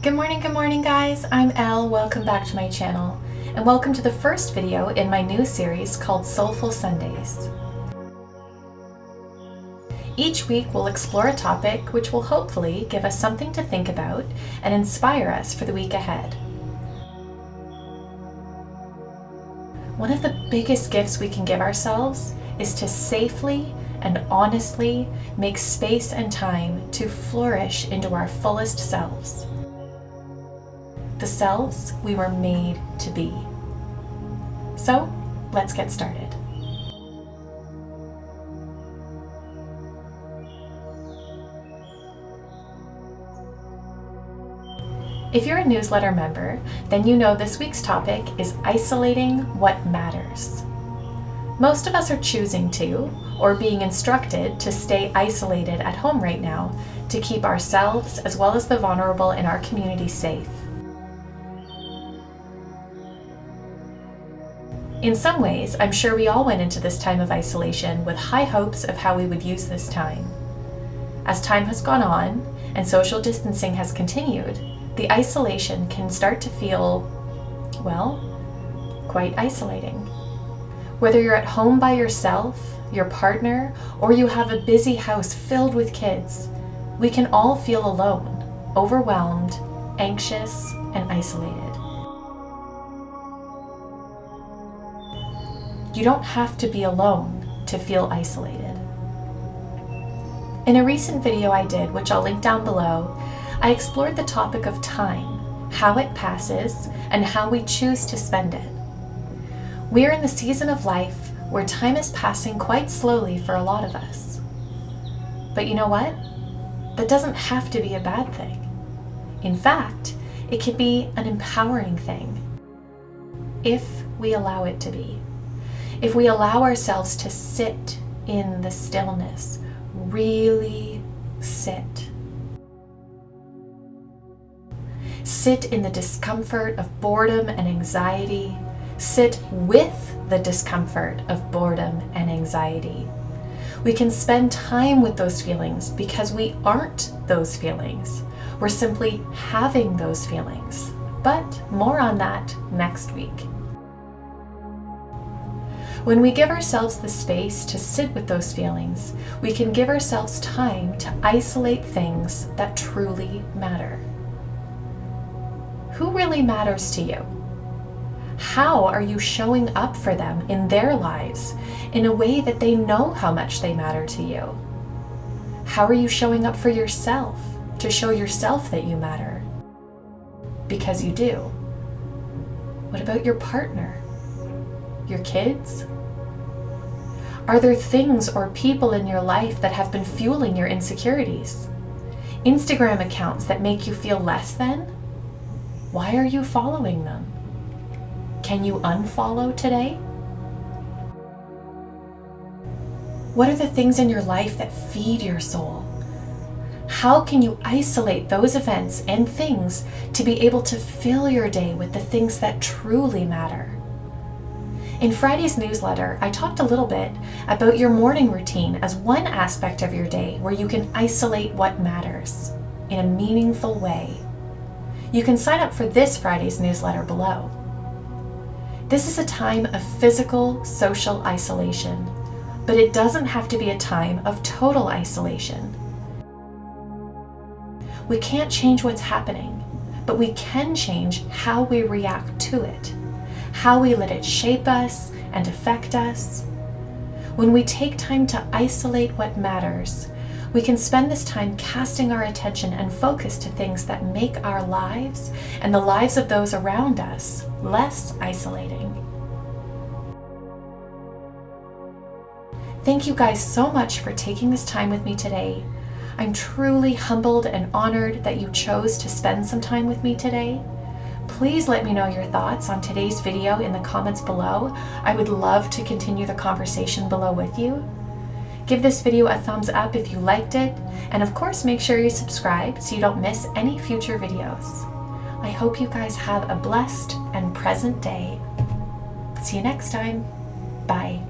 Good morning guys, I'm Elle, welcome back to my channel, and welcome to the first video in my new series called Soulful Sundays. Each week we'll explore a topic which will hopefully give us something to think about and inspire us for the week ahead. One of the biggest gifts we can give ourselves is to safely and honestly make space and time to flourish into our fullest selves. The selves we were made to be. So, let's get started. If you're a newsletter member, then you know this week's topic is isolating what matters. Most of us are choosing to, or being instructed to stay isolated at home right now to keep ourselves as well as the vulnerable in our community safe. In some ways, I'm sure we all went into this time of isolation with high hopes of how we would use this time. As time has gone on and social distancing has continued, the isolation can start to feel, well, quite isolating. Whether you're at home by yourself, your partner, or you have a busy house filled with kids, we can all feel alone, overwhelmed, anxious, and isolated. You don't have to be alone to feel isolated. In a recent video I did, which I'll link down below, I explored the topic of time, how it passes, and how we choose to spend it. We're in the season of life where time is passing quite slowly for a lot of us. But you know what? That doesn't have to be a bad thing. In fact, it can be an empowering thing, if we allow it to be. If we allow ourselves to sit in the stillness, really sit. Sit in the discomfort of boredom and anxiety. Sit with the discomfort of boredom and anxiety. We can spend time with those feelings because we aren't those feelings. We're simply having those feelings. But more on that next week. When we give ourselves the space to sit with those feelings, we can give ourselves time to isolate things that truly matter. Who really matters to you? How are you showing up for them in their lives in a way that they know how much they matter to you? How are you showing up for yourself to show yourself that you matter? Because you do. What about your partner? Your kids? Are there things or people in your life that have been fueling your insecurities? Instagram accounts that make you feel less than? Why are you following them? Can you unfollow today? What are the things in your life that feed your soul? How can you isolate those events and things to be able to fill your day with the things that truly matter? In Friday's newsletter, I talked a little bit about your morning routine as one aspect of your day where you can isolate what matters in a meaningful way. You can sign up for this Friday's newsletter below. This is a time of physical, social isolation, but it doesn't have to be a time of total isolation. We can't change what's happening, but we can change how we react to it. How we let it shape us and affect us. When we take time to isolate what matters, we can spend this time casting our attention and focus to things that make our lives and the lives of those around us less isolating. Thank you guys so much for taking this time with me today. I'm truly humbled and honored that you chose to spend some time with me today. Please let me know your thoughts on today's video in the comments below. I would love to continue the conversation below with you. Give this video a thumbs up if you liked it, and of course make sure you subscribe so you don't miss any future videos. I hope you guys have a blessed and present day. See you next time. Bye.